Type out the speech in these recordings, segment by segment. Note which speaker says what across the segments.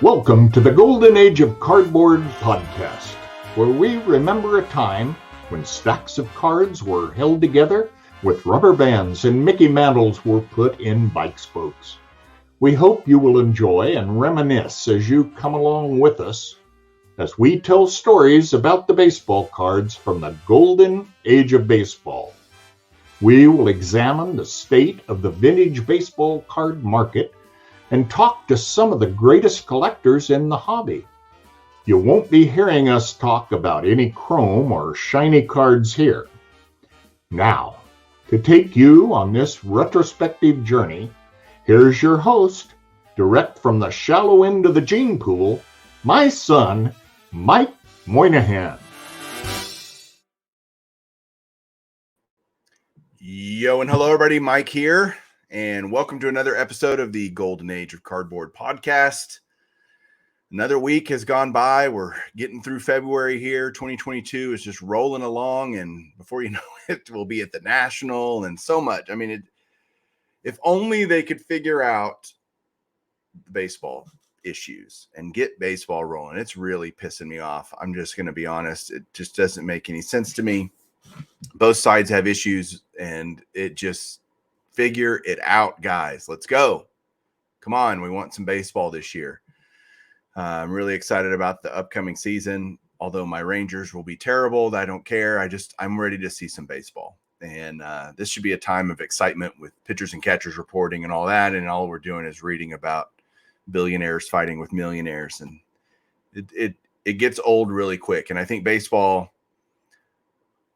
Speaker 1: Welcome to the Golden Age of Cardboard podcast, where we remember a time when stacks of cards were held together with rubber bands and Mickey Mantles were put in bike spokes. We hope you will enjoy and reminisce as you come along with us as we tell stories about the baseball cards from the Golden Age of Baseball. We will examine the state of the vintage baseball card market and talk to some of the greatest collectors in the hobby. You won't be hearing us talk about any chrome or shiny cards here. Now, to take you on this retrospective journey, here's your host, direct from the shallow end of the gene pool, my son, Mike Moynihan.
Speaker 2: Yo, and hello everybody, Mike here, and welcome to another episode of the Golden Age of Cardboard podcast. Another week has gone by. We're getting through February here. 2022 is just rolling along, and before you know it, we'll be at the National and so much. I mean, if only they could figure out the baseball issues and get baseball rolling. It's really pissing me off. I'm just going to be honest. It just doesn't make any sense to me. Both sides have issues, and it just figure it out, guys. Let's go. Come on. We want some baseball this year. I'm really excited about the upcoming season. Although my Rangers will be terrible, I don't care. I'm ready to see some baseball. And this should be a time of excitement with pitchers and catchers reporting and all that. And all we're doing is reading about billionaires fighting with millionaires. And it gets old really quick. And I think baseball,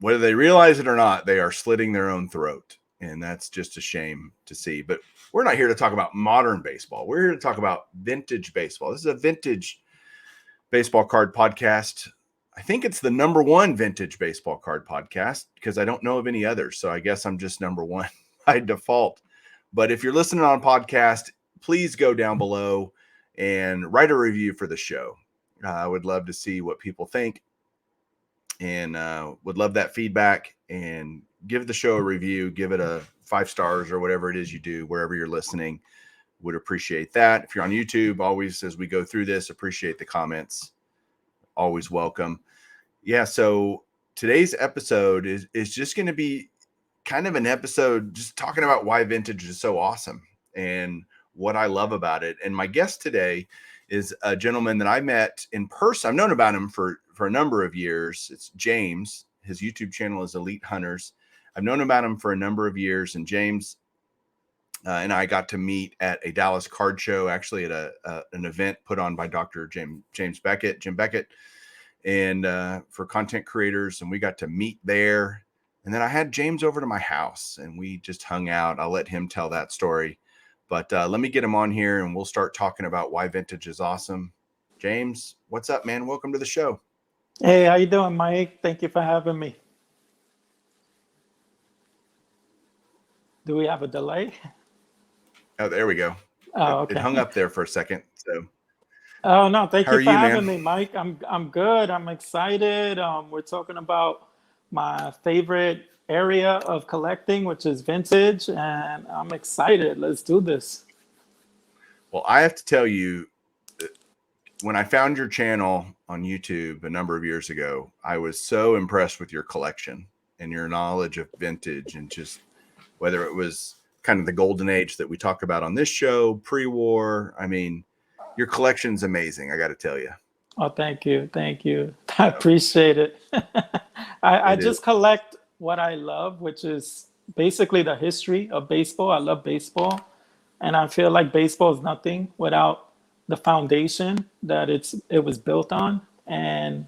Speaker 2: whether they realize it or not, they are slitting their own throat. And that's just a shame to see. But we're not here to talk about modern baseball. We're here to talk about vintage baseball. This is a vintage baseball card podcast. I think it's the number one vintage baseball card podcast because I don't know of any others. So I guess I'm just number one by default. But if you're listening on a podcast, please go down below and write a review for the show. I would love to see what people think and would love that feedback, and give the show a review, give it a 5 stars or whatever it is you do, wherever you're listening. Would appreciate that. If you're on YouTube, always, as we go through this, appreciate the comments. Always welcome. Yeah. So today's episode is just going to be kind of an episode just talking about why vintage is so awesome and what I love about it. And my guest today is a gentleman that I met in person. I've known about him for a number of years. It's James. His YouTube channel is Elite Hunters. I've known about him for a number of years, and James and I got to meet at a Dallas card show, actually at an event put on by Dr. Jim Beckett, and for content creators, and we got to meet there. And then I had James over to my house, and we just hung out. I'll let him tell that story, but let me get him on here, and we'll start talking about why vintage is awesome. James, what's up, man? Welcome to the show.
Speaker 3: Hey, how you doing, Mike? Thank you for having me. Do we have a delay?
Speaker 2: Oh, there we go.
Speaker 3: Oh, okay.
Speaker 2: It hung up there for a second. So.
Speaker 3: Oh no, thank you for having
Speaker 2: man?
Speaker 3: me, Mike. I'm good. I'm excited. We're talking about my favorite area of collecting, which is vintage, and I'm excited. Let's do this.
Speaker 2: Well, I have to tell you, when I found your channel on YouTube a number of years ago, I was so impressed with your collection and your knowledge of vintage, and just whether it was kind of the golden age that we talk about on this show, pre-war. I mean, your collection's amazing, I got to tell you.
Speaker 3: Oh, thank you. Thank you. I appreciate it. I just collect what I love, which is basically the history of baseball. I love baseball, and I feel like baseball is nothing without the foundation that it was built on. And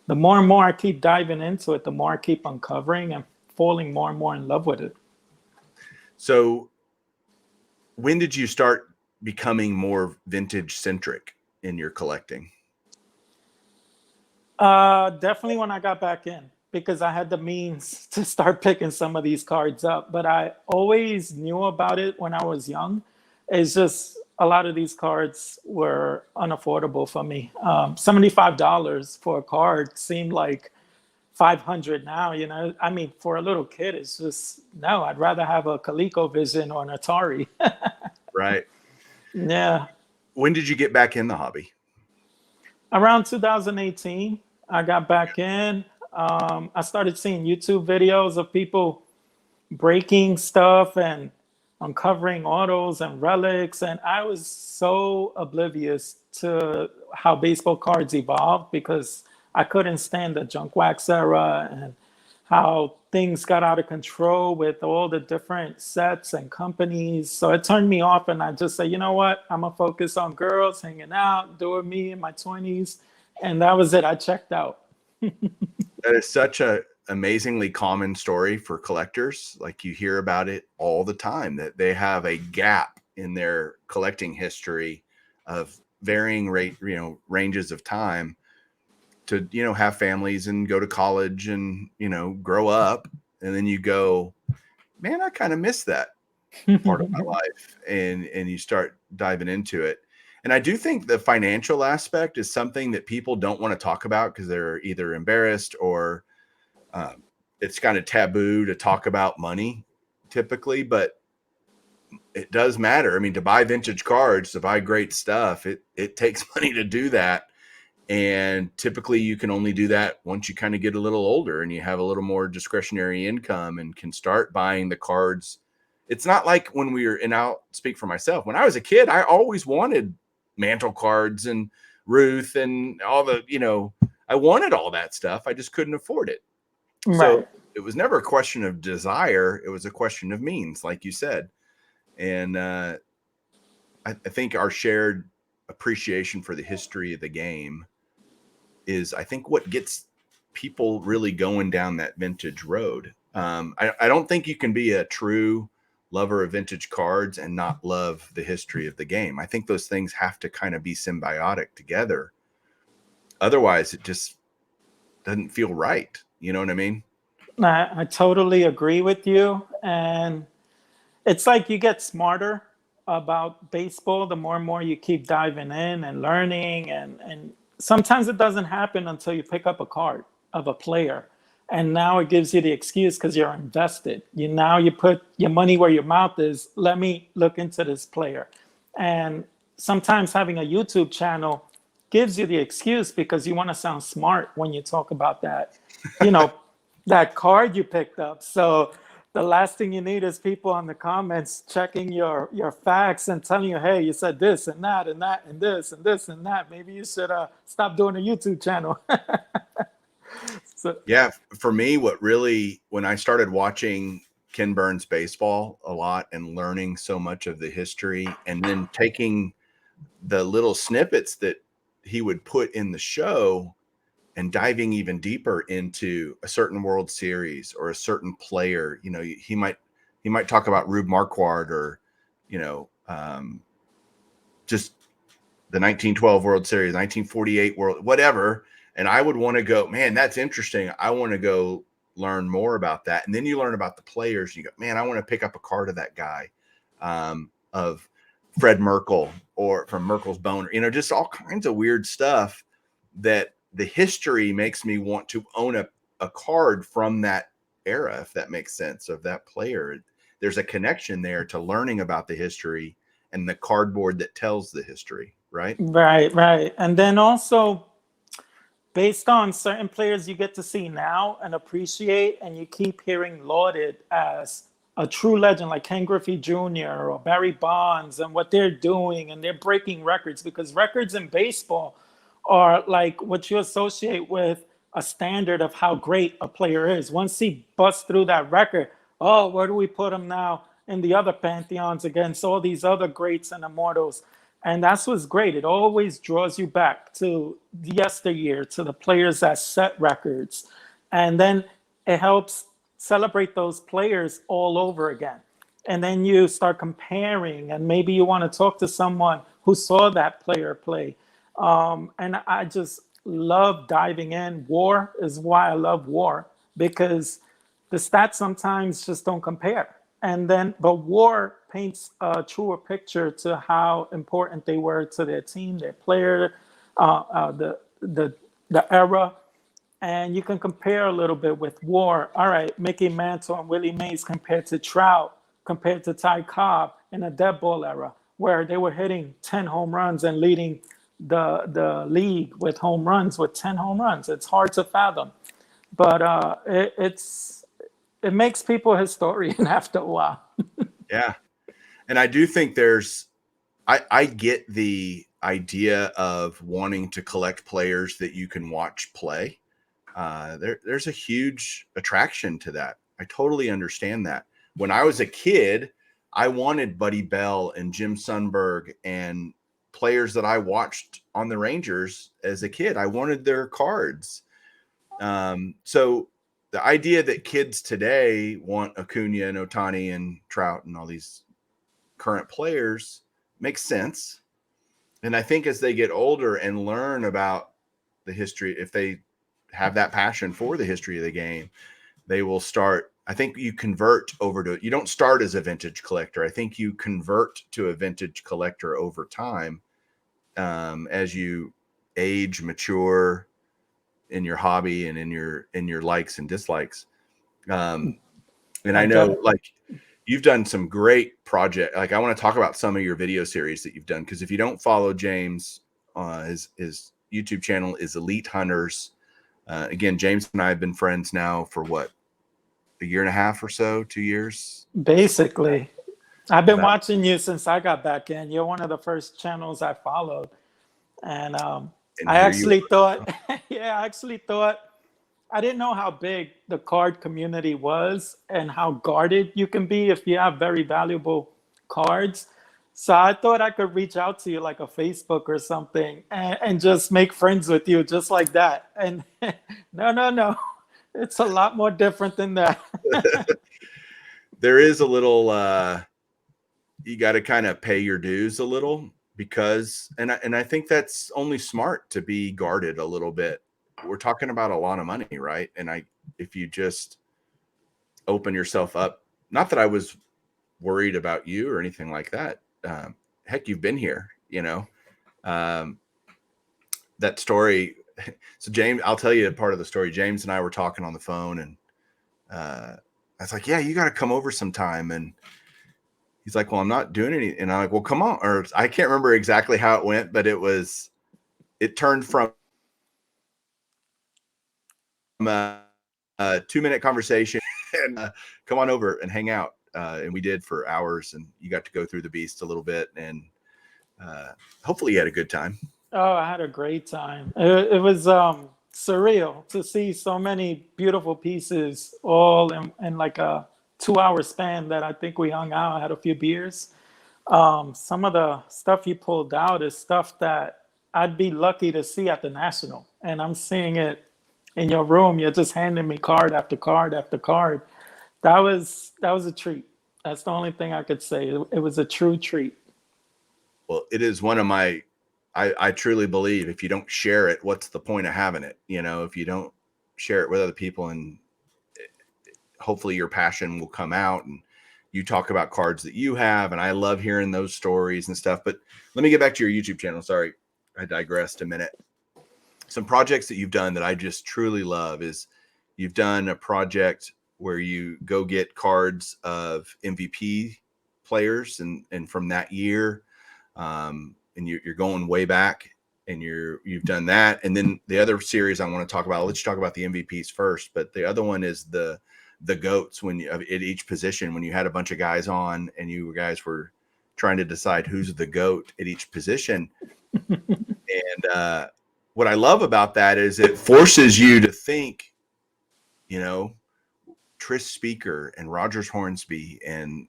Speaker 3: the more and more I keep diving into it, the more I keep uncovering and falling more and more in love with it.
Speaker 2: So when did you start becoming more vintage centric in your collecting?
Speaker 3: Definitely when I got back in, because I had the means to start picking some of these cards up, but I always knew about it when I was young. It's just a lot of these cards were unaffordable for me. $75 for a card seemed like $500 now, you know. I mean, for a little kid, it's just, no, I'd rather have a ColecoVision or an Atari.
Speaker 2: Right.
Speaker 3: Yeah.
Speaker 2: when did you get back in the hobby?
Speaker 3: Around 2018, I got back in. I started seeing YouTube videos of people breaking stuff and uncovering autos and relics. And I was so oblivious to how baseball cards evolved because I couldn't stand the junk wax era and how things got out of control with all the different sets and companies. So it turned me off, and I just said, you know what? I'm gonna focus on girls, hanging out, doing me in my 20s. And that was it. I checked out.
Speaker 2: That is such a amazingly common story for collectors. Like, you hear about it all the time, that they have a gap in their collecting history of varying ranges of time to, have families and go to college and, grow up. And then you go, man, I kind of miss that part of my life. And you start diving into it. And I do think the financial aspect is something that people don't want to talk about because they're either embarrassed or it's kind of taboo to talk about money typically, but it does matter. I mean, to buy vintage cards, to buy great stuff, it takes money to do that. And typically you can only do that once you kind of get a little older and you have a little more discretionary income and can start buying the cards. It's not like when we were, and I'll speak for myself. When I was a kid, I always wanted Mantle cards and Ruth and all the, I wanted all that stuff. I just couldn't afford it.
Speaker 3: Right.
Speaker 2: So it was never a question of desire. It was a question of means, like you said. And I think our shared appreciation for the history of the game is, I think, what gets people really going down that vintage road. I don't think you can be a true lover of vintage cards and not love the history of the game. I think those things have to kind of be symbiotic together. Otherwise, it just doesn't feel right. You know what I mean?
Speaker 3: I totally agree with you. And it's like you get smarter about baseball the more and more you keep diving in and learning. And sometimes it doesn't happen until you pick up a card of a player. And now it gives you the excuse because you're invested. You put your money where your mouth is. Let me look into this player. And sometimes having a YouTube channel gives you the excuse because you want to sound smart when you talk about that, that card you picked up. So the last thing you need is people on the comments checking your facts and telling you, hey, you said this and that and that and this and this and that. Maybe you should stop doing a YouTube channel. So,
Speaker 2: yeah, for me, when I started watching Ken Burns baseball a lot and learning so much of the history and then taking the little snippets that he would put in the show and diving even deeper into a certain World Series or a certain player, he might talk about Rube Marquard or, just the 1912 World Series, 1948 World, whatever. And I would want to go, man, that's interesting. I want to go learn more about that. And then you learn about the players. You go, man, I want to pick up a card of that guy, of Fred Merkle or from Merkle's Boner, just all kinds of weird stuff that the history makes me want to own a card from that era, if that makes sense, of that player. There's a connection there to learning about the history and the cardboard that tells the history, right?
Speaker 3: Right. And then also, based on certain players you get to see now and appreciate, and you keep hearing lauded as a true legend like Ken Griffey Jr. or Barry Bonds and what they're doing, and they're breaking records, because records in baseball are like what you associate with a standard of how great a player is. Once he busts through that record, oh, where do we put him now in the other pantheons against all these other greats and immortals? And that's what's great. It always draws you back to yesteryear, to the players that set records. And then it helps celebrate those players all over again. And then you start comparing, and maybe you want to talk to someone who saw that player play. And I just love diving in. War is why I love war, because the stats sometimes just don't compare. But war paints a truer picture to how important they were to their team, their player, the era. And you can compare a little bit with war. All right, Mickey Mantle and Willie Mays compared to Trout, compared to Ty Cobb in the dead ball era. where they were hitting 10 home runs and leading the league with home runs with 10 home runs. It's hard to fathom, but it makes people historian after a while.
Speaker 2: Yeah. And I do think I get the idea of wanting to collect players that you can watch play. There's a huge attraction to that. I totally understand that. When I was a kid, I wanted Buddy Bell and Jim Sundberg and players that I watched on the Rangers as a kid. I wanted their cards. So the idea that kids today want Acuna and Ohtani and Trout and all these current players makes sense. And I think as they get older and learn about the history, if they have that passion for the history of the game, they will start. I think you convert over to, you don't start as a vintage collector. I think you convert to a vintage collector over time, as you age, mature in your hobby and in your likes and dislikes. And I know, like, you've done some great project. Like, I want to talk about some of your video series that you've done, because if you don't follow James, his YouTube channel is Elite Hunters. Again, James and I have been friends now for what, a year and a half or so, 2 years.
Speaker 3: Basically, I've been watching you since I got back in. You're one of the first channels I followed, and I actually thought, yeah, I actually thought, I didn't know how big the card community was and how guarded you can be if you have very valuable cards. So I thought I could reach out to you like a Facebook or something and just make friends with you just like that. And no. It's a lot more different than that.
Speaker 2: There is a little, you got to kind of pay your dues a little, because, and I think that's only smart to be guarded a little bit. We're talking about a lot of money, right? And if you just open yourself up, not that I was worried about you or anything like that. Heck, you've been here, that story. So James, I'll tell you a part of the story. James and I were talking on the phone, and I was like, yeah, you got to come over sometime. And he's like, well, I'm not doing any. And I'm like, well, come on. Or I can't remember exactly how it went, but it turned from a 2-minute conversation and come on over and hang out. And we did for hours, and you got to go through the beast a little bit, and hopefully you had a good time.
Speaker 3: Oh, I had a great time. It was surreal to see so many beautiful pieces all in like a 2-hour span that I think we hung out, had a few beers. Some of the stuff you pulled out is stuff that I'd be lucky to see at the National, and I'm seeing it in your room. You're just handing me card after card after card. That was a treat. That's the only thing I could say. It was a true treat.
Speaker 2: Well, it is one of my, I truly believe if you don't share it, what's the point of having it? If you don't share it with other people, and hopefully your passion will come out, and you talk about cards that you have. And I love hearing those stories and stuff. But let me get back to your YouTube channel. Sorry, I digressed a minute. Some projects that you've done that I just truly love is you've done a project where you go get cards of MVP players and from that year. And you're going way back, and you've done that. And then the other series I want to talk about, I'll let you talk about the MVPs first, but the other one is the GOATs, when you at each position, when you had a bunch of guys on and you guys were trying to decide who's the GOAT at each position. And what I love about that is it forces you to think, Tris Speaker and Rogers Hornsby and,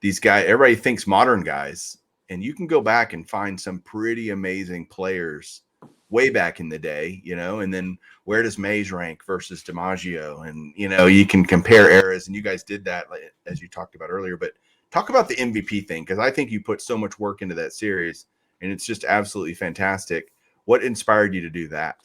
Speaker 2: these guys, everybody thinks modern guys. And you can go back and find some pretty amazing players way back in the day, and then where does Mays rank versus DiMaggio? And, you can compare eras, and you guys did that, as you talked about earlier. But talk about the MVP thing, because I think you put so much work into that series, and it's just absolutely fantastic. What inspired you to do that?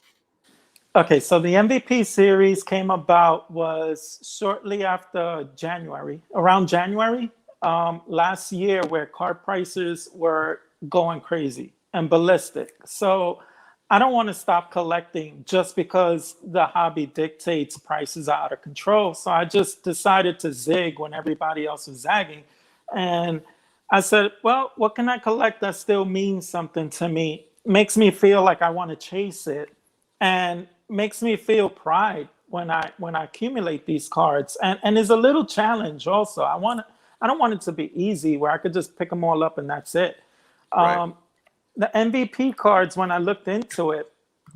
Speaker 3: Okay, so the MVP series came about was shortly after January, around January. Last year, where card prices were going crazy and ballistic. So I don't want to stop collecting just because the hobby dictates prices are out of control. So I just decided to zig when everybody else was zagging. And I said, well, what can I collect that still means something to me? Makes me feel like I want to chase it, and makes me feel pride when I accumulate these cards. And is a little challenge also. I don't want it to be easy where I could just pick them all up and that's it.
Speaker 2: Right.
Speaker 3: The MVP cards, when I looked into it,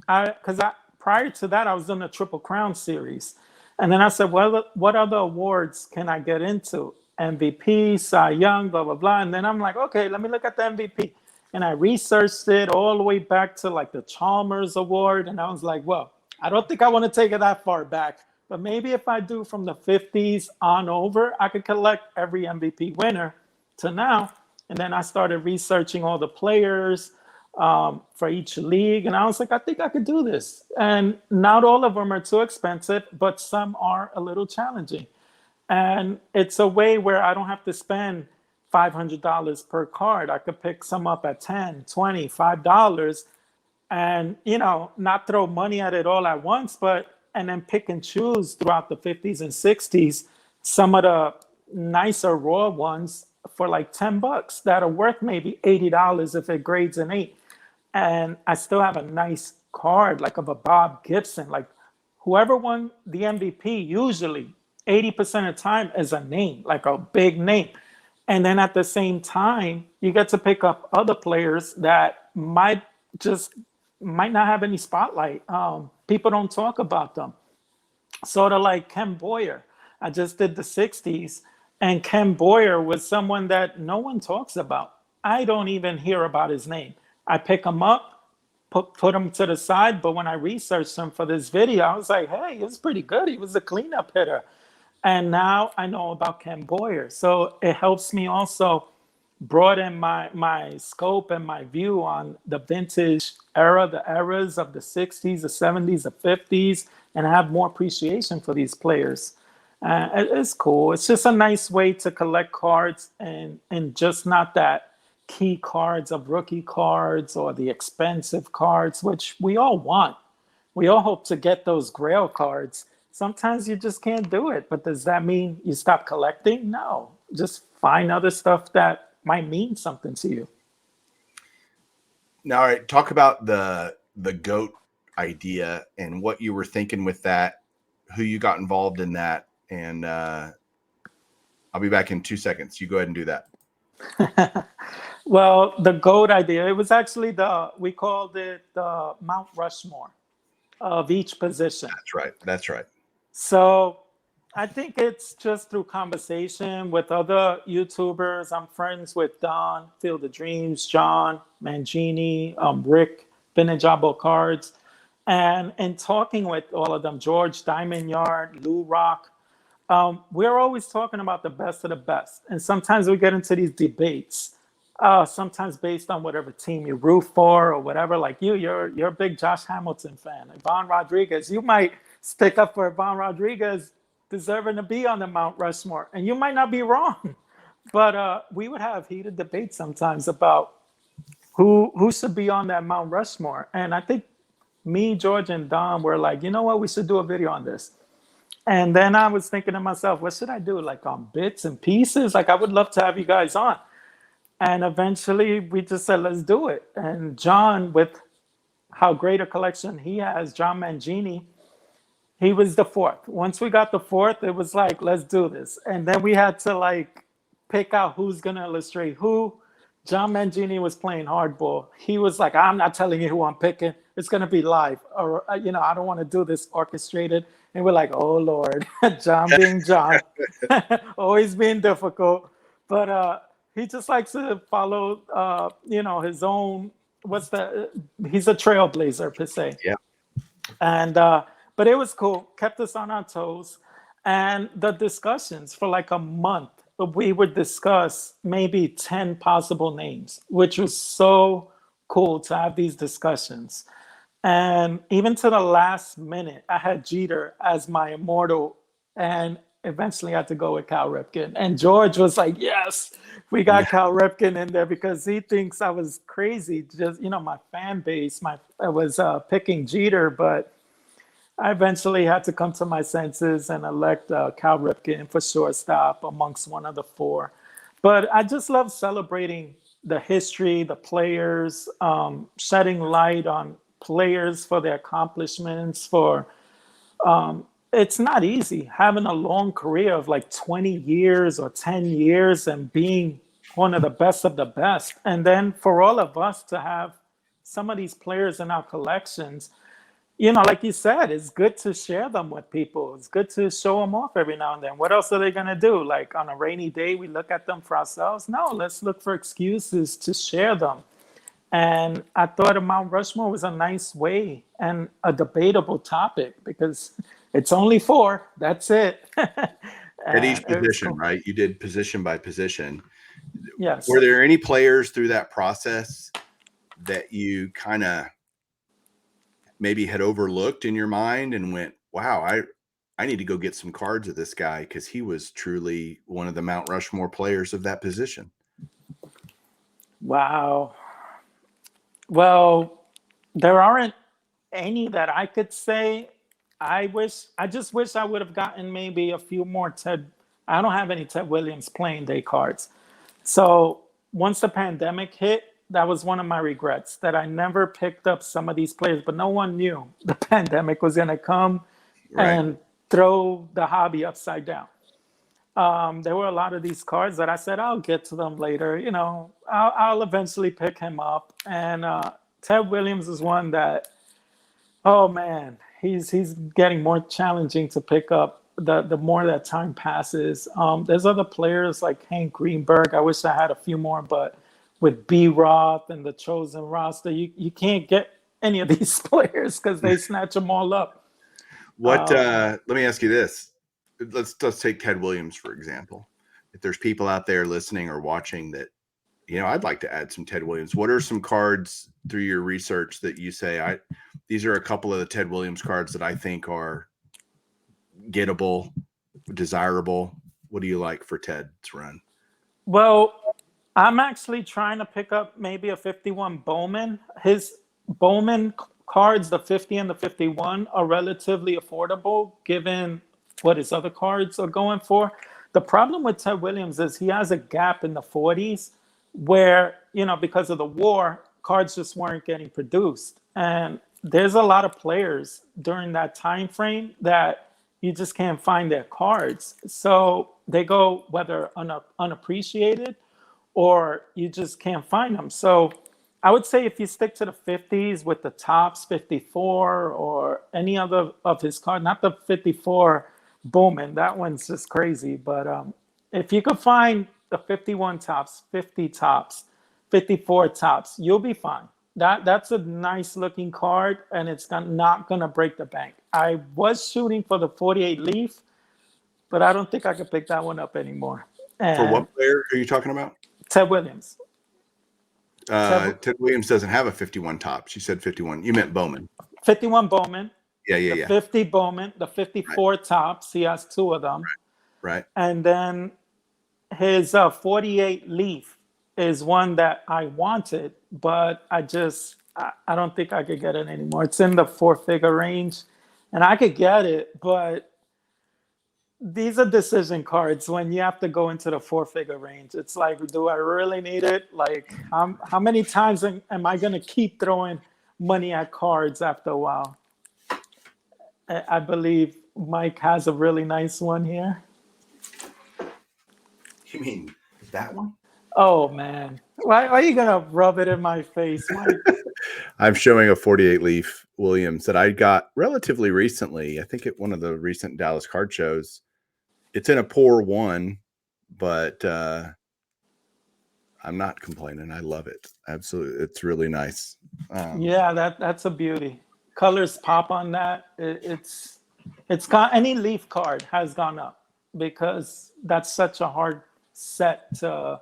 Speaker 3: because I prior to that I was in the Triple Crown series, and then I said, well, what other awards can I get into? MVP, Cy Young, blah blah blah, and then I'm like, okay, let me look at the MVP, and I researched it all the way back to like the Chalmers Award, and I was like, well, I don't think I want to take it that far back, but maybe if I do from the 50s on over, I could collect every MVP winner to now. And then I started researching all the players for each league. And I was like, I think I could do this. And not all of them are too expensive, but some are a little challenging. And it's a way where I don't have to spend $500 per card. I could pick some up at 10, 20, $5 and, not throw money at it all at once, and then pick and choose throughout the 50s and 60s some of the nicer raw ones for like $10 that are worth maybe $80 if it grades an 8. And I still have a nice card like of a Bob Gibson. Like whoever won the MVP usually 80% of the time is a name, like a big name. And then at the same time, you get to pick up other players that might not have any spotlight. People don't talk about them. Sort of like Ken Boyer. I just did the 60s, and Ken Boyer was someone that no one talks about. I don't even hear about his name. I pick him up, put him to the side, but when I researched him for this video, I was like, hey, he was pretty good. He was a cleanup hitter. And now I know about Ken Boyer. So it helps me also broaden my scope and my view on the vintage era, the eras of the 60s, the 70s, the 50s, and I have more appreciation for these players. It's cool. It's just a nice way to collect cards and just not that key cards of rookie cards or the expensive cards, which we all want. We all hope to get those grail cards. Sometimes you just can't do it. But does that mean you stop collecting? No. Just find other stuff that might mean something to you.
Speaker 2: Now, all right, talk about the GOAT idea and what you were thinking with that, who you got involved in that, and I'll be back in 2 seconds. You go ahead and do that.
Speaker 3: Well, the GOAT idea, it was actually we called it the Mount Rushmore of each position.
Speaker 2: That's right.
Speaker 3: So I think it's just through conversation with other YouTubers. I'm friends with Don, Field of Dreams, John, Mangini, Rick, Benejabo Cards. And talking with all of them, George Diamond Yard, Lou Rock, we're always talking about the best of the best. And sometimes we get into these debates, sometimes based on whatever team you root for or whatever. Like you're a big Josh Hamilton fan. Ivan Rodriguez, you might stick up for Ivan Rodriguez deserving to be on the Mount Rushmore. And you might not be wrong. But we would have heated debates sometimes about who should be on that Mount Rushmore. And I think me, George, and Don were like, you know what, we should do a video on this. And then I was thinking to myself, what should I do? Like on bits and pieces? Like I would love to have you guys on. And eventually we just said, let's do it. And John, with how great a collection he has, John Mangini, he was the fourth. Once we got the fourth, it was like, let's do this. And then we had to like pick out who's going to illustrate who. John Mangini was playing hardball. He was like, I'm not telling you who I'm picking. It's going to be live. Or, I don't want to do this orchestrated. And we're like, oh, Lord, John being John, always being difficult. But he just likes to follow, his own, he's a trailblazer per se.
Speaker 2: Yeah.
Speaker 3: And, but it was cool, kept us on our toes. And the discussions for like a month, we would discuss maybe 10 possible names, which was so cool to have these discussions. And even to the last minute, I had Jeter as my immortal, and eventually I had to go with Cal Ripken. And George was like, yes, we got Cal Ripken in there because he thinks I was crazy. Just, my fan base, I was picking Jeter, but I eventually had to come to my senses and elect Cal Ripken for shortstop amongst one of the four. But I just love celebrating the history, the players, shedding light on players for their accomplishments. It's not easy having a long career of like 20 years or 10 years and being one of the best of the best. And then for all of us to have some of these players in our collections, like you said, it's good to share them with people. It's good to show them off every now and then. What else are they going to do? Like on a rainy day, we look at them for ourselves? No, let's look for excuses to share them. And I thought a Mount Rushmore was a nice way and a debatable topic because it's only four. That's it.
Speaker 2: At each position,
Speaker 3: cool.
Speaker 2: right? You did position by position.
Speaker 3: Yes.
Speaker 2: Were there any players through that process that you kind of maybe had overlooked in your mind and went, wow, I need to go get some cards of this guy because he was truly one of the Mount Rushmore players of that position?
Speaker 3: Wow. Well, there aren't any that I could say. I just wish I would have gotten maybe a few more Ted. I don't have any Ted Williams playing day cards. So once the pandemic hit, that was one of my regrets, that I never picked up some of these players, but no one knew the pandemic was going to come and throw the hobby upside down. There were a lot of these cards that I said, I'll get to them later. I'll eventually pick him up. And Ted Williams is one that, oh man, he's getting more challenging to pick up the more that time passes. There's other players like Hank Greenberg. I wish I had a few more, but with B. Roth and the chosen roster, you can't get any of these players because they snatch them all up.
Speaker 2: Let me ask you this. Let's take Ted Williams, for example. If there's people out there listening or watching that, I'd like to add some Ted Williams. What are some cards through your research that you say, these are a couple of the Ted Williams cards that I think are gettable, desirable? What do you like for Ted's run?
Speaker 3: Well, I'm actually trying to pick up maybe a 51 Bowman. His Bowman cards, the 50 and the 51, are relatively affordable given what his other cards are going for. The problem with Ted Williams is he has a gap in the 40s where, because of the war, cards just weren't getting produced. And there's a lot of players during that time frame that you just can't find their cards. So they go whether unappreciated or you just can't find them. So I would say if you stick to the 50s with the tops 54 or any other of his cards, not the 54 Bowman, that one's just crazy. But if you could find the 51 tops, 50 tops, 54 tops, you'll be fine. That's a nice looking card, and it's not going to break the bank. I was shooting for the 48 Leaf, but I don't think I could pick that one up anymore. And
Speaker 2: for what player are you talking about?
Speaker 3: Ted Williams.
Speaker 2: Ted Williams doesn't have a 51 top. She said 51. You meant Bowman.
Speaker 3: 51 Bowman.
Speaker 2: Yeah.
Speaker 3: 50 Bowman. The 54 tops. He has two of them.
Speaker 2: Right.
Speaker 3: And then his 48 Leaf is one that I wanted, but I don't think I could get it anymore. It's in the 4-figure range, and I could get it, but these are decision cards when you have to go into the 4-figure range. It's like, do I really need it? Like, how many times am I going to keep throwing money at cards after a while? I believe Mike has a really nice one here.
Speaker 2: You mean that one?
Speaker 3: Oh, man. Why are you going to rub it in my face, Mike?
Speaker 2: I'm showing a 48 Leaf Williams that I got relatively recently. I think at one of the recent Dallas card shows. It's in a poor one, but I'm not complaining. I love it. Absolutely. It's really nice.
Speaker 3: Yeah, that's a beauty. Colors pop on that. It's got any Leaf card has gone up because that's such a hard set to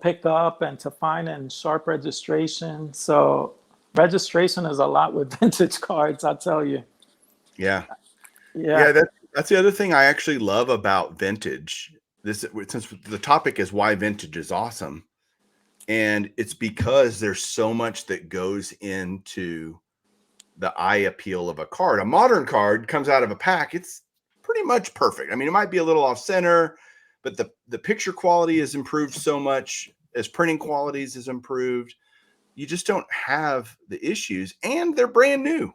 Speaker 3: pick up and to find in sharp registration. So registration is a lot with vintage cards, I'll tell you.
Speaker 2: Yeah. That's the other thing I actually love about vintage. Since the topic is why vintage is awesome, and it's because there's so much that goes into the eye appeal of a card. A modern card comes out of a pack, it's pretty much perfect. I mean, it might be a little off center, but the picture quality has improved so much as printing qualities has improved. You just don't have the issues, and they're brand new.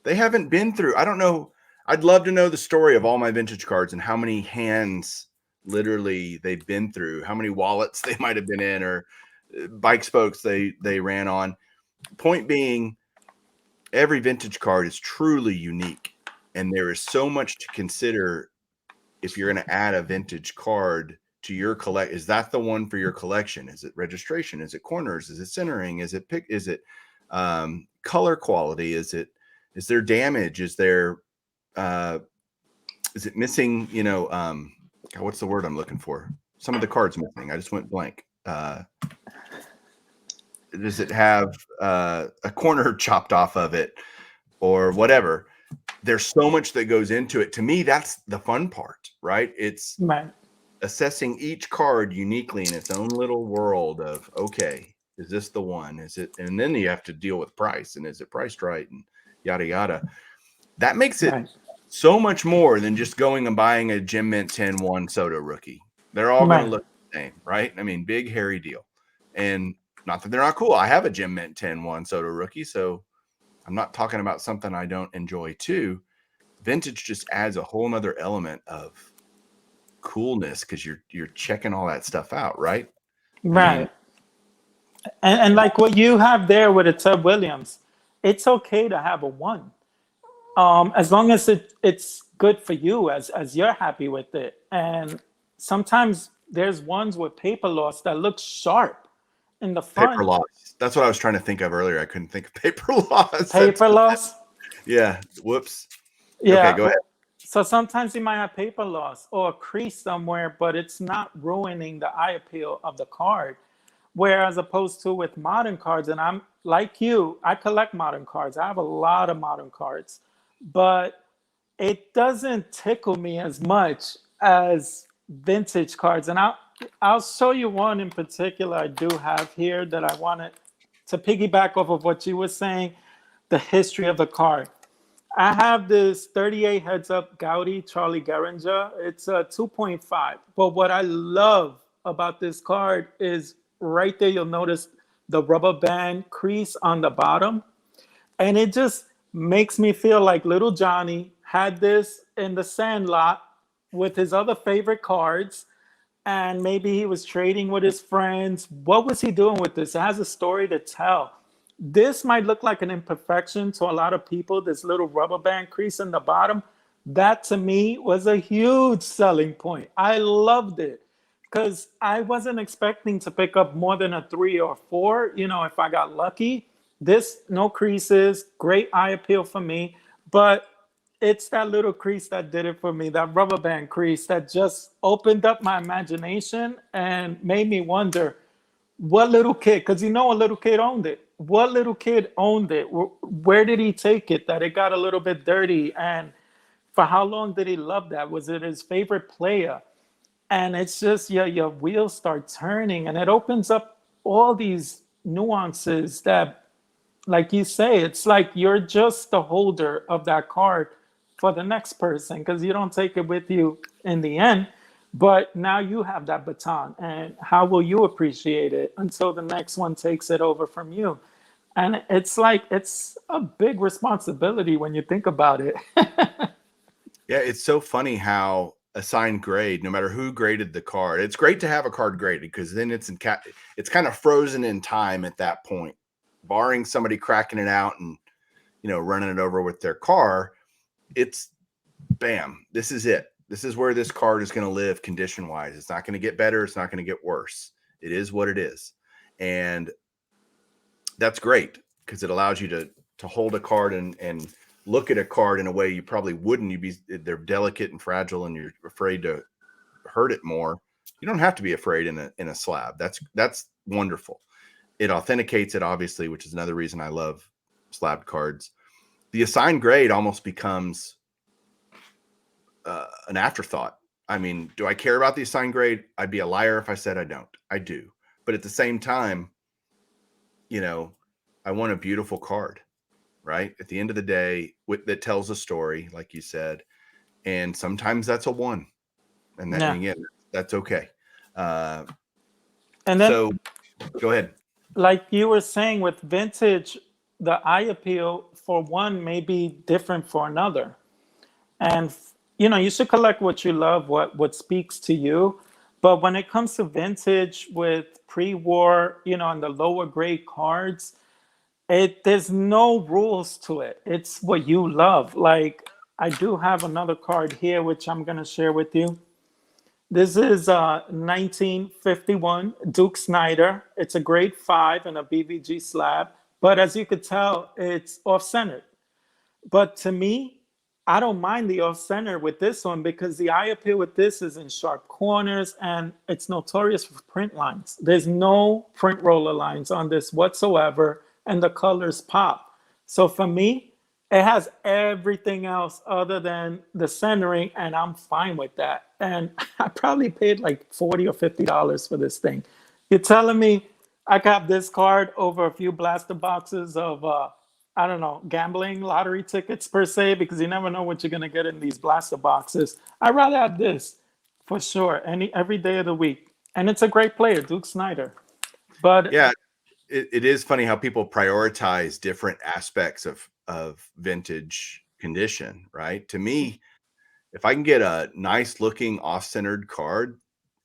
Speaker 2: They haven't been through, I don't know. I'd love to know the story of all my vintage cards and how many hands literally they've been through, how many wallets they might have been in, or bike spokes they ran on. Point being, every vintage card is truly unique, and there is so much to consider if you're going to add a vintage card to your collect. Is that the one for your collection? Is it registration? Is it corners? Is it centering? Is it color quality? Is there damage? Is it missing, what's the word I'm looking for? Some of the cards missing. I just went blank. Does it have a corner chopped off of it or whatever? There's so much that goes into it. To me, that's the fun part, right? It's assessing each card uniquely in its own little world of, okay, is this the one? Is it? And then you have to deal with price, and is it priced right, and yada yada. That makes it so much more than just going and buying a Gem Mint 10-1 Soto rookie. They're all going to look the same, right? I mean, big hairy deal. And not that they're not cool. I have a Gem Mint 10-1 Soto rookie, so I'm not talking about something I don't enjoy too. Vintage just adds a whole nother element of coolness because you're checking all that stuff out, right?
Speaker 3: Right. I mean, and like what you have there with a Ted Williams, it's okay to have a 1. As long as it's good for you, as you're happy with it. And sometimes there's ones with paper loss that look sharp in the front.
Speaker 2: Paper loss. That's what I was trying to think of earlier. I couldn't think of paper loss.
Speaker 3: Paper loss?
Speaker 2: Yeah. Whoops.
Speaker 3: Yeah.
Speaker 2: Okay, go ahead.
Speaker 3: So sometimes you might have paper loss or a crease somewhere, but it's not ruining the eye appeal of the card. Whereas opposed to with modern cards, and I'm like you, I collect modern cards. I have a lot of modern cards, but it doesn't tickle me as much as vintage cards. And I'll show you one in particular I do have here that I wanted to piggyback off of what you were saying, the history of the card. I have this 38 heads up Gaudi Charlie Geringer. It's a 2.5. But what I love about this card is right there, you'll notice the rubber band crease on the bottom. And it just makes me feel like little Johnny had this in the sandlot with his other favorite cards. And maybe he was trading with his friends. What was he doing with this? It has a story to tell. This might look like an imperfection to a lot of people, this little rubber band crease in the bottom. That to me was a huge selling point. I loved it because I wasn't expecting to pick up more than a 3 or 4, if I got lucky. This, no creases, great eye appeal for me, but it's that little crease that did it for me, that rubber band crease that just opened up my imagination and made me wonder, what little kid, because a little kid owned it. What little kid owned it? Where did he take it that it got a little bit dirty? And for how long did he love that? Was it his favorite player? And it's just, your wheels start turning, and it opens up all these nuances that, like you say, it's like you're just the holder of that card for the next person because you don't take it with you in the end. But now you have that baton, and how will you appreciate it until the next one takes it over from you? And it's like, it's a big responsibility when you think about it.
Speaker 2: Yeah, it's so funny how assigned grade, no matter who graded the card, it's great to have a card graded because then it's kind of frozen in time at that point, barring somebody cracking it out and running it over with their car. It's bam, this is it. This is where this card is going to live condition wise. It's not going to get better. It's not going to get worse. It is what it is. And that's great because it allows you to hold a card and look at a card in a way you probably wouldn't. They're delicate and fragile and you're afraid to hurt it more. You don't have to be afraid in a slab. That's wonderful. It authenticates it, obviously, which is another reason I love slabbed cards. The assigned grade almost becomes an afterthought. I mean, do I care about the assigned grade? I'd be a liar if I said I don't. I do. But at the same time, I want a beautiful card, right? At the end of the day, that tells a story, like you said. And sometimes that's a 1. And again, That's okay.
Speaker 3: And then,
Speaker 2: So go ahead.
Speaker 3: like you were saying with vintage, the eye appeal for one may be different for another. And you should collect what you love, what speaks to you. But when it comes to vintage with pre-war, and the lower grade cards, there's no rules to it. It's what you love. Like, I do have another card here which I'm going to share with you. This is 1951 Duke Snyder. It's a grade 5 and a BVG slab, but as you could tell, it's off-centered. But to me, I don't mind the off center with this one because the eye appeal with this is in sharp corners and it's notorious for print lines. There's no print roller lines on this whatsoever, and the colors pop. So for me, it has everything else other than the centering, and I'm fine with that. And I probably paid like $40 or $50 for this thing. You're telling me I could have this card over a few blaster boxes of I don't know, gambling lottery tickets per se, because you never know what you're gonna get in these blaster boxes. I'd rather have this for sure, every day of the week. And it's a great player, Duke Snyder. But
Speaker 2: yeah, it is funny how people prioritize different aspects of vintage condition, right? To me, if I can get a nice looking off-centered card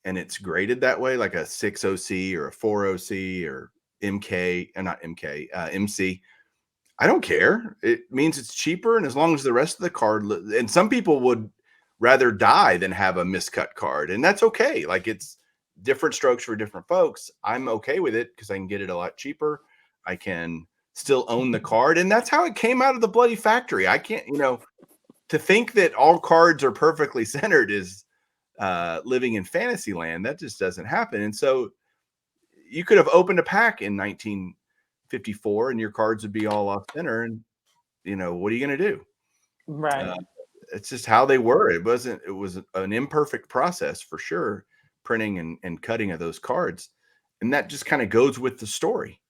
Speaker 2: and it's graded that way, like a 6OC or a 4OC or MK, not MK, MC, I don't care. It means it's cheaper, and as long as the rest of the card, and some people would rather die than have a miscut card, and that's okay. Like, it's different strokes for different folks. I'm okay with it because I can get it a lot cheaper. I can still own the card, and that's how it came out of the bloody factory. I can't, to think that all cards are perfectly centered is living in fantasy land. That just doesn't happen. And so you could have opened a pack in 1954 and your cards would be all off center, and what are you going to do?
Speaker 3: right.
Speaker 2: It's just how they were. It was an imperfect process for sure, printing and cutting of those cards, and that just kind of goes with the story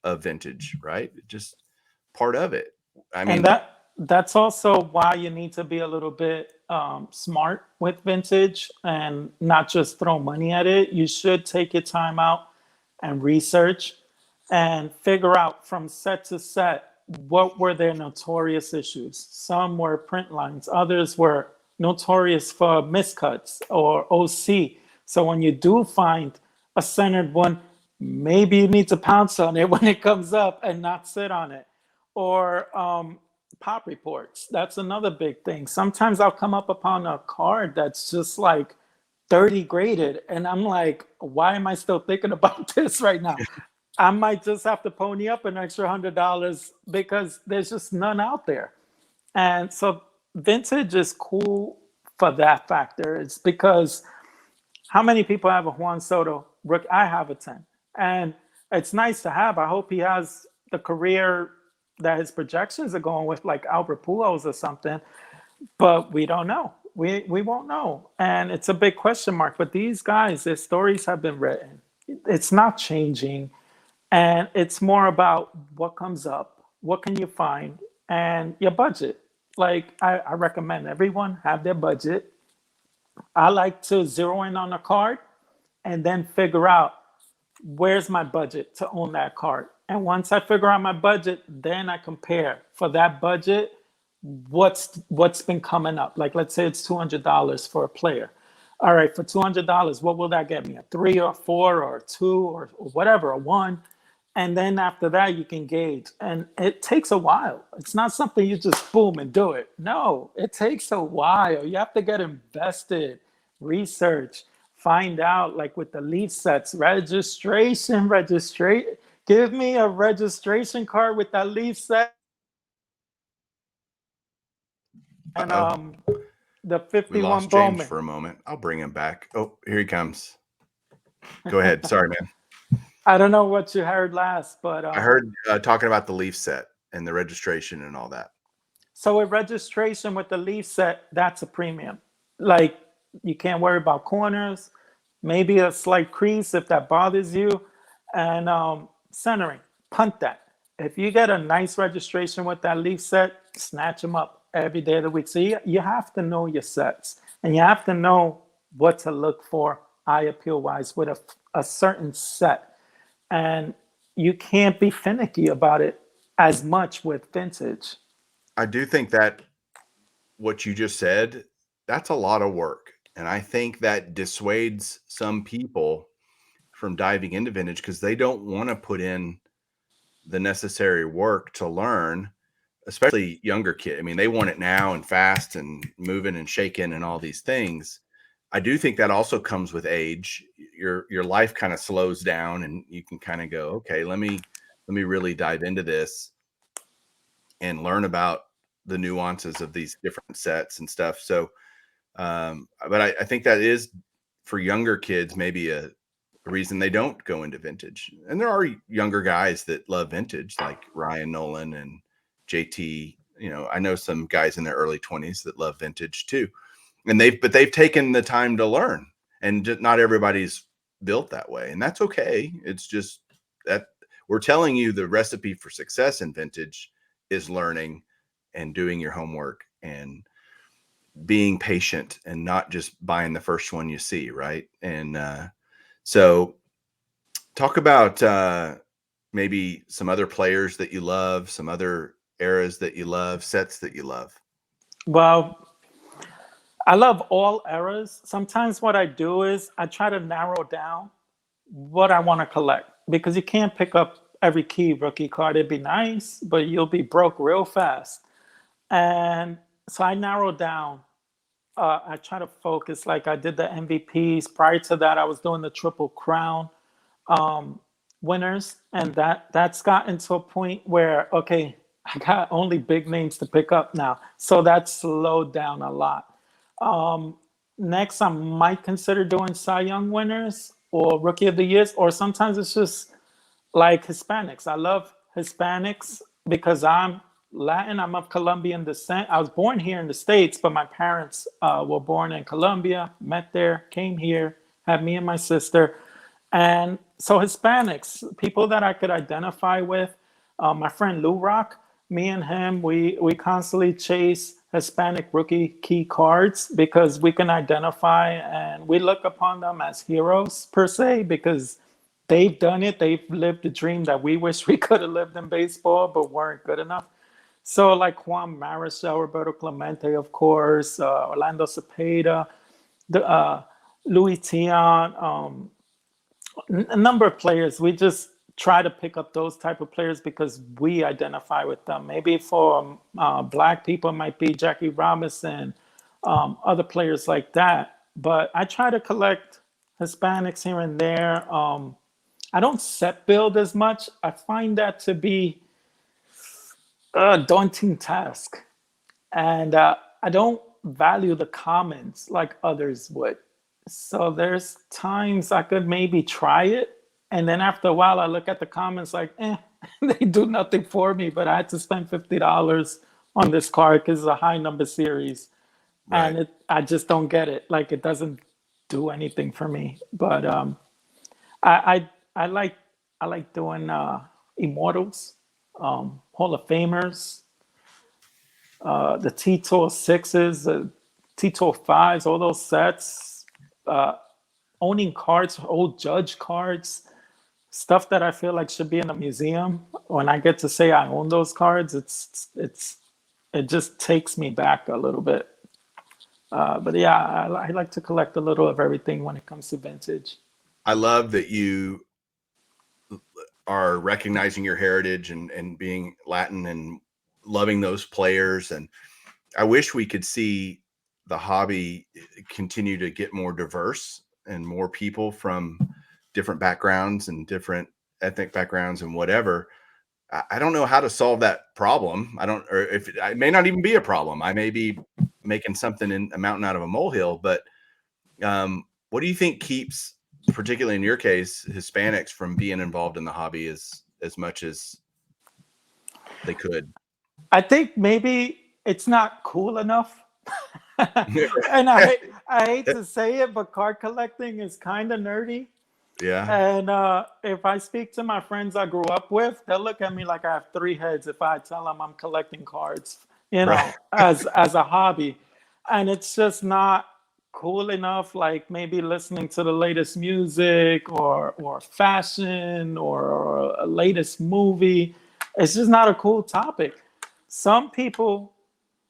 Speaker 2: of vintage, right? Just part of it. I mean,
Speaker 3: And that's also why you need to be a little bit smart with vintage and not just throw money at it. You should take your time out and research and figure out from set to set what were their notorious issues. Some were print lines, others were notorious for miscuts or OC. So when you do find a centered one, maybe you need to pounce on it when it comes up and not sit on it. Or pop reports. That's another big thing. Sometimes I'll come up upon a card that's just like 30 graded, and I'm like, why am I still thinking about this right now? I might just have to pony up an extra $100 because there's just none out there. And so vintage is cool for that factor. It's because how many people have a Juan Soto? I have a 10. And it's nice to have. I hope he has the career that his projections are going with, like Albert Pujols or something. But we don't know. We won't know. And it's a big question mark. But these guys, their stories have been written. It's not changing. And it's more about what comes up, what can you find, and your budget. Like, I recommend everyone have their budget. I like to zero in on a card and then figure out where's my budget to own that card. And once I figure out my budget, then I compare for that budget what's been coming up. Like, let's say it's $200 for a player. All right, for $200, what will that get me? A 3 or 4 or 2 or whatever, a 1. And then after that, you can gauge. And it takes a while. It's not something you just boom and do it. No, it takes a while. You have to get invested, research, find out, like with the leaf sets, registration. Give me a registration card with that leaf set. And the
Speaker 2: we
Speaker 3: 51
Speaker 2: lost James
Speaker 3: Bowman.
Speaker 2: for a moment. I'll bring him back. Oh, here he comes. Go ahead. Sorry, man.
Speaker 3: I don't know what you heard last, but
Speaker 2: I heard talking about the leaf set and the registration and all that.
Speaker 3: So with registration with the leaf set, that's a premium. Like, you can't worry about corners, maybe a slight crease if that bothers you, and centering, punt that. If you get a nice registration with that leaf set, snatch them up every day of the week. So you have to know your sets, and you have to know what to look for eye appeal wise with a certain set. And you can't be finicky about it as much with vintage.
Speaker 2: I do think that what you just said, that's a lot of work. And I think that dissuades some people from diving into vintage because they don't want to put in the necessary work to learn, especially younger kids. I mean, they want it now and fast and moving and shaking and all these things. I do think that also comes with age. Your life kind of slows down and you can kind of go, okay, let me really dive into this and learn about the nuances of these different sets and stuff. So, but I think that is for younger kids, maybe a reason they don't go into vintage. And there are younger guys that love vintage, like Ryan Nolan and JT. You know, I know some guys in their early 20s that love vintage too. And they've taken the time to learn, and just not everybody's built that way. And that's okay. It's just that we're telling you the recipe for success in vintage is learning and doing your homework and being patient and not just buying the first one you see, right? And so talk about maybe some other players that you love, some other eras that you love, sets that you love.
Speaker 3: Well, I love all eras. Sometimes what I do is I try to narrow down what I want to collect, because you can't pick up every key rookie card. It'd be nice, but you'll be broke real fast. And so I narrow down. I try to focus. Like I did the MVPs. Prior to that, I was doing the Triple Crown winners, and that's gotten to a point where, okay, I got only big names to pick up now, so that slowed down a lot. Next, I might consider doing Cy Young winners or Rookie of the Years, or sometimes it's just like Hispanics. I love Hispanics because I'm Latin. I'm of Colombian descent. I was born here in the States, but my parents were born in Colombia, met there, came here, had me and my sister. And so Hispanics, people that I could identify with, my friend Lou Rock, me and him, we constantly chase Hispanic rookie key cards because we can identify and we look upon them as heroes per se, because they've done it. They've lived the dream that we wish we could have lived in baseball, but weren't good enough. So like Juan Marichal, Roberto Clemente, of course, Orlando Cepeda, Louis Tiant, a number of players. We just try to pick up those type of players because we identify with them. Maybe for Black people, it might be Jackie Robinson, other players like that. But I try to collect Hispanics here and there. I don't set build as much. I find that to be a daunting task. And I don't value the commons like others would. So there's times I could maybe try it. And then after a while, I look at the comments like, they do nothing for me, but I had to spend $50 on this card because it's a high number series. Right. And I just don't get it. Like, it doesn't do anything for me. But I like doing Immortals, Hall of Famers, the T-Tour 6s, the T-Tour 5s, all those sets, owning cards, old Judge cards, stuff that I feel like should be in a museum. When I get to say I own those cards, it just takes me back a little bit. But yeah, I like to collect a little of everything when it comes to vintage.
Speaker 2: I love that you are recognizing your heritage and being Latin and loving those players. And I wish we could see the hobby continue to get more diverse and more people from different backgrounds and different ethnic backgrounds and whatever. I don't know how to solve that problem. Or if it may not even be a problem. I may be making something in a mountain out of a molehill, but what do you think keeps, particularly in your case, Hispanics from being involved in the hobby as much as they could?
Speaker 3: I think maybe it's not cool enough. And I hate to say it, but card collecting is kind of nerdy.
Speaker 2: Yeah.
Speaker 3: And if I speak to my friends I grew up with, they'll look at me like I have three heads if I tell them I'm collecting cards, right, as a hobby. And it's just not cool enough, like maybe listening to the latest music or fashion or a latest movie. It's just not a cool topic. Some people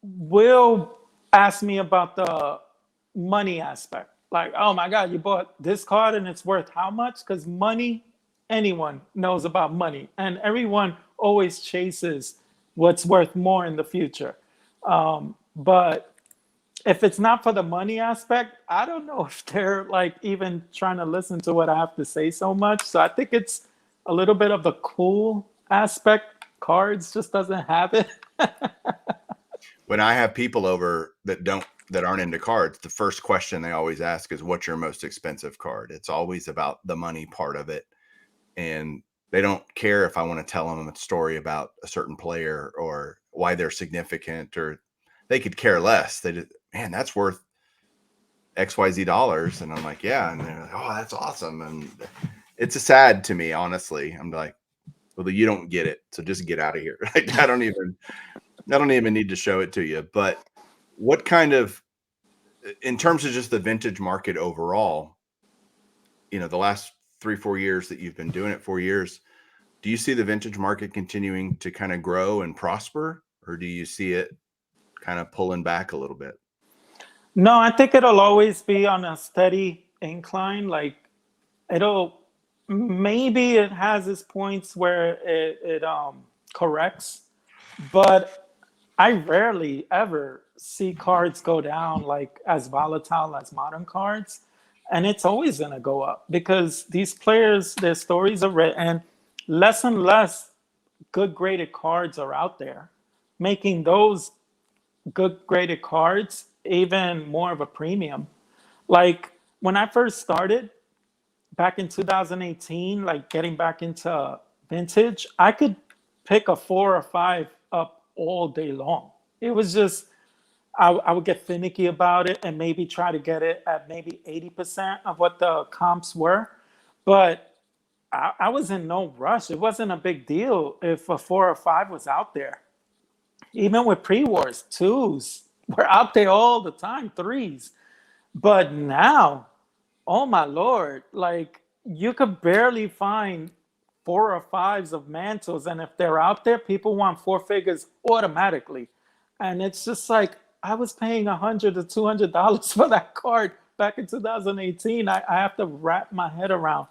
Speaker 3: will ask me about the money aspect. Like, oh my God, you bought this card and it's worth how much? Because money, anyone knows about money, and everyone always chases what's worth more in the future. But if it's not for the money aspect, I don't know if they're like even trying to listen to what I have to say so much. So I think it's a little bit of the cool aspect. Cards just doesn't have it.
Speaker 2: When I have people over that aren't into cards, the first question they always ask is, what's your most expensive card? It's always about the money part of it. And they don't care if I want to tell them a story about a certain player or why they're significant, or they could care less. They just, man, that's worth XYZ dollars. And I'm like, yeah. And they're like, oh, that's awesome. And it's a sad to me, honestly. I'm like, well, you don't get it. So just get out of here. I don't even need to show it to you. But what kind of, in terms of just the vintage market overall, the last 3-4 years that you've been doing it, 4 years, do you see the vintage market continuing to kind of grow and prosper, or do you see it kind of pulling back a little bit?
Speaker 3: No, I think it'll always be on a steady incline. Like maybe it has its points where it corrects, but I rarely ever see cards go down like as volatile as modern cards. And it's always going to go up because these players, their stories are written, less and less good graded cards are out there, making those good graded cards even more of a premium. Like when I first started back in 2018, like getting back into vintage, I could pick a 4 or 5 up all day long. It was just, I would get finicky about it and maybe try to get it at maybe 80% of what the comps were. But I was in no rush. It wasn't a big deal if a 4 or 5 was out there. Even with pre-wars, 2s were out there all the time, 3s. But now, oh my Lord, like you could barely find 4 or 5s of mantles. And if they're out there, people want 4 figures automatically. And it's just like, I was paying $100 to $200 for that card back in 2018. I have to wrap my head around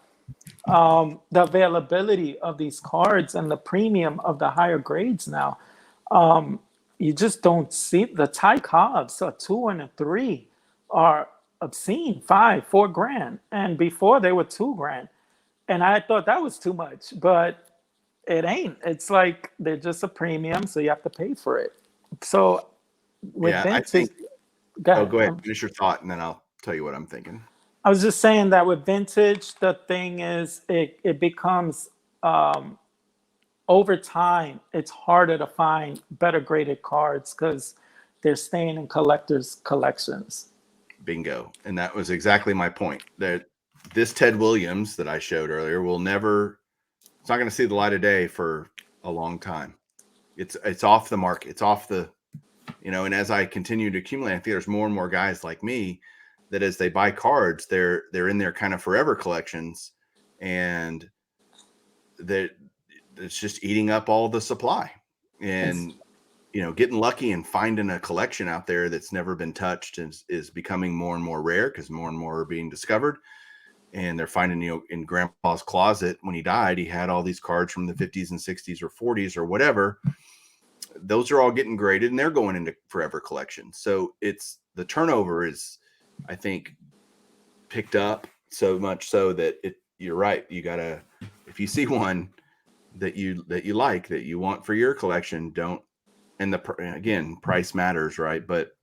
Speaker 3: the availability of these cards and the premium of the higher grades now. You just don't see the Ty Cobbs, a 2 and a 3 are obscene, 5, 4 grand. And before they were 2 grand. And I thought that was too much, but it ain't. It's like they're just a premium, so you have to pay for it. So with vintage,
Speaker 2: go ahead, finish your thought, and then I'll tell you what I'm thinking.
Speaker 3: I was just saying that with vintage, the thing is, it becomes over time, it's harder to find better graded cards because they're staying in collectors' collections.
Speaker 2: Bingo. And that was exactly my point. That this Ted Williams that I showed earlier it's not going to see the light of day for a long time. It's off the market. It's off the, and as I continue to accumulate, I think there's more and more guys like me that as they buy cards, they're in their kind of forever collections, and that it's just eating up all the supply. And getting lucky and finding a collection out there that's never been touched is becoming more and more rare because more and more are being discovered. And they're finding, in grandpa's closet when he died, he had all these cards from the 50s and 60s or 40s or whatever. Those are all getting graded and they're going into forever collections. So it's the turnover is, I think, picked up so much so that you're right. You gotta, if you see one that you like, that you want for your collection, and again, price matters, right? But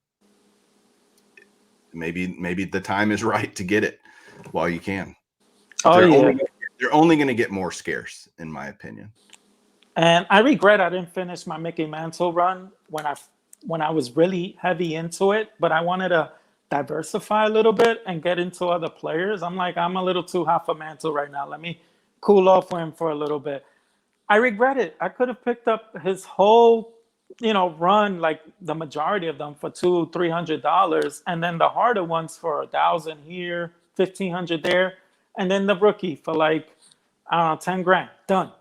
Speaker 2: maybe the time is right to get it while you can. They're only going to get more scarce, in my opinion.
Speaker 3: And I regret I didn't finish my Mickey Mantle run when I was really heavy into it, but I wanted to diversify a little bit and get into other players. I'm like, I'm a little too hot for Mantle right now. Let me cool off for him for a little bit. I regret it. I could have picked up his whole run like the majority of them for $200-$300, and then the harder ones for 1,000 here, 1,500 there, and then the rookie for like, I don't know, 10 grand. Done.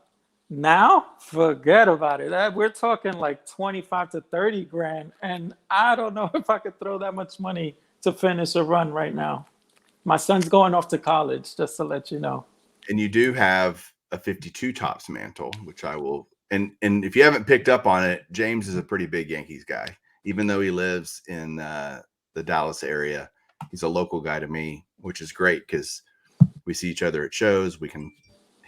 Speaker 3: Now, forget about it. We're talking like 25 to 30 grand, and I don't know if I could throw that much money to finish a run right now. My son's going off to college, just to let you know.
Speaker 2: And you do have a 52 tops mantle, which I will. And if you haven't picked up on it, James is a pretty big Yankees guy. Even though he lives in the Dallas area, he's a local guy to me, which is great because we see each other at shows.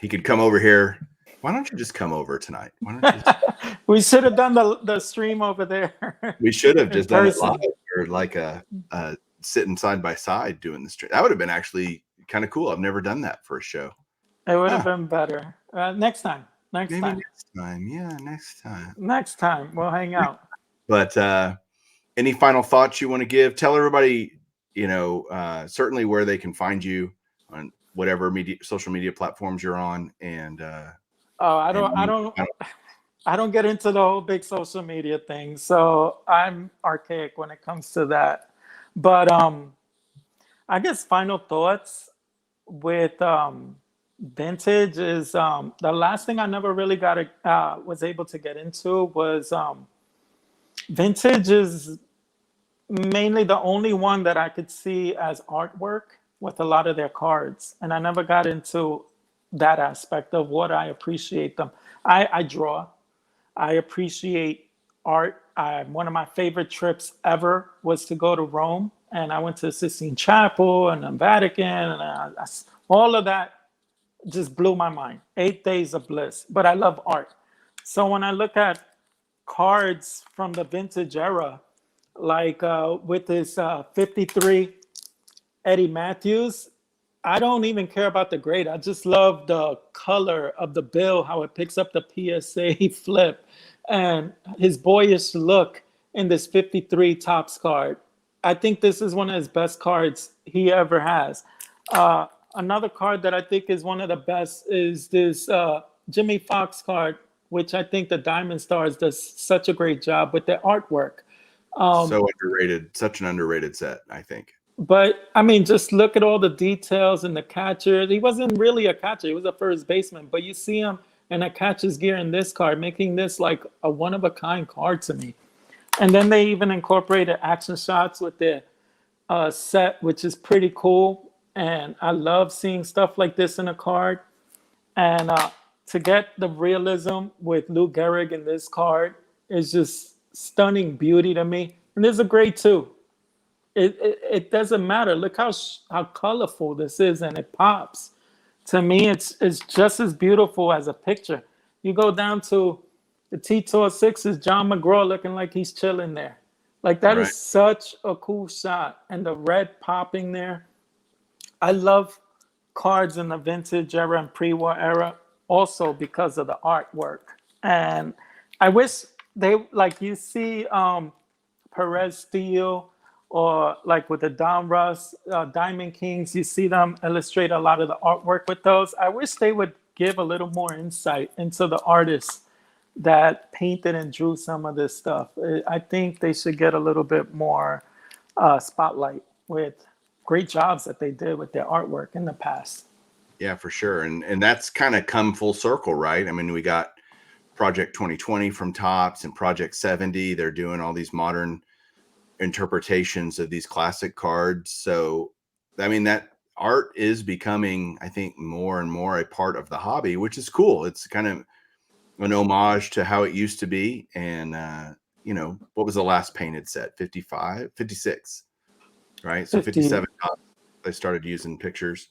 Speaker 2: He could come over here. Why don't you just come over tonight? Why don't you
Speaker 3: We should have done the stream over there.
Speaker 2: We should have just done it live, or like a sitting side by side doing the stream. That would have been actually kind of cool. I've never done that for a show.
Speaker 3: It would have been better. Next time. Next time.
Speaker 2: Yeah, next time.
Speaker 3: Next time. We'll hang out.
Speaker 2: But any final thoughts you want to give? Tell everybody, certainly where they can find you on whatever social media platforms you're on. And
Speaker 3: I don't get into the whole big social media thing. So I'm archaic when it comes to that. But I guess final thoughts with vintage is the last thing I never really was able to get into was vintage is mainly the only one that I could see as artwork with a lot of their cards. And I never got into that aspect of what I appreciate them. I draw. I appreciate art. One of my favorite trips ever was to go to Rome. And I went to the Sistine Chapel and the Vatican. And all of that just blew my mind. 8 days of bliss. But I love art. So when I look at cards from the vintage era, like with this 53 Eddie Matthews, I don't even care about the grade. I just love the color of the bill, how it picks up the PSA flip, and his boyish look in this 53 Topps card. I think this is one of his best cards he ever has. Another card that I think is one of the best is this Jimmy Fox card, which I think the Diamond Stars does such a great job with the artwork.
Speaker 2: So underrated, such an underrated set, I think.
Speaker 3: But I mean, just look at all the details in the catcher. He wasn't really a catcher; he was a first baseman. But you see him in a catcher's gear in this card, making this like a one-of-a-kind card to me. And then they even incorporated action shots with their set, which is pretty cool. And I love seeing stuff like this in a card. And to get the realism with Lou Gehrig in this card is just stunning beauty to me. And there's a grade 2. It doesn't matter. Look how colorful this is, and it pops. To me, it's just as beautiful as a picture. You go down to the T-Tour 6 is John McGraw looking like he's chilling there. Like that is such a cool shot. And the red popping there. I love cards in the vintage era and pre-war era also because of the artwork. And I wish they, like you see Perez Steel, or like with the Don Russ, Diamond Kings, you see them illustrate a lot of the artwork with those. I wish they would give a little more insight into the artists that painted and drew some of this stuff. I think they should get a little bit more spotlight with great jobs that they did with their artwork in the past.
Speaker 2: Yeah, for sure. And that's kind of come full circle, right? I mean, we got Project 2020 from Topps and Project 70. They're doing all these modern interpretations of these classic cards. So, I mean, that art is becoming, I think, more and more a part of the hobby, which is cool. It's kind of an homage to how it used to be. And, what was the last painted set? 56, right? So 57, they started using pictures,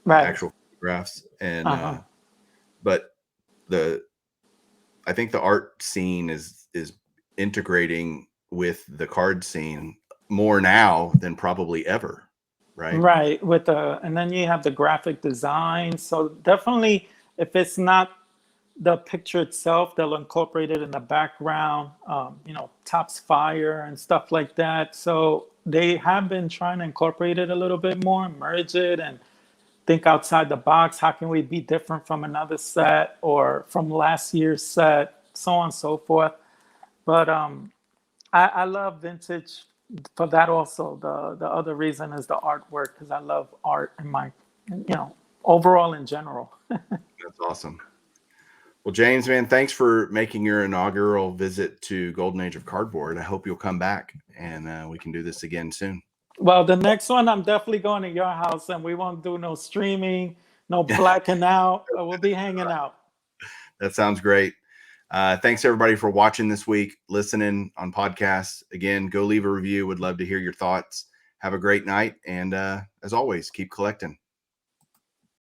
Speaker 2: actual photographs. And, but I think the art scene is integrating with the card scene more now than probably ever, right?
Speaker 3: Right. And then you have the graphic design. So definitely, if it's not the picture itself, they'll incorporate it in the background, Topps Fire and stuff like that. So they have been trying to incorporate it a little bit more, merge it and think outside the box. How can we be different from another set or from last year's set, so on and so forth. But I love vintage for that also. The other reason is the artwork, because I love art in my, overall in general.
Speaker 2: That's awesome. Well, James, man, thanks for making your inaugural visit to Golden Age of Cardboard. I hope you'll come back and we can do this again soon.
Speaker 3: Well, the next one, I'm definitely going to your house, and we won't do no streaming, no blacking out. We'll be hanging out.
Speaker 2: That sounds great. Thanks everybody for watching this week, listening on podcasts. Again, go leave a review. Would love to hear your thoughts. Have a great night. And as always, keep collecting.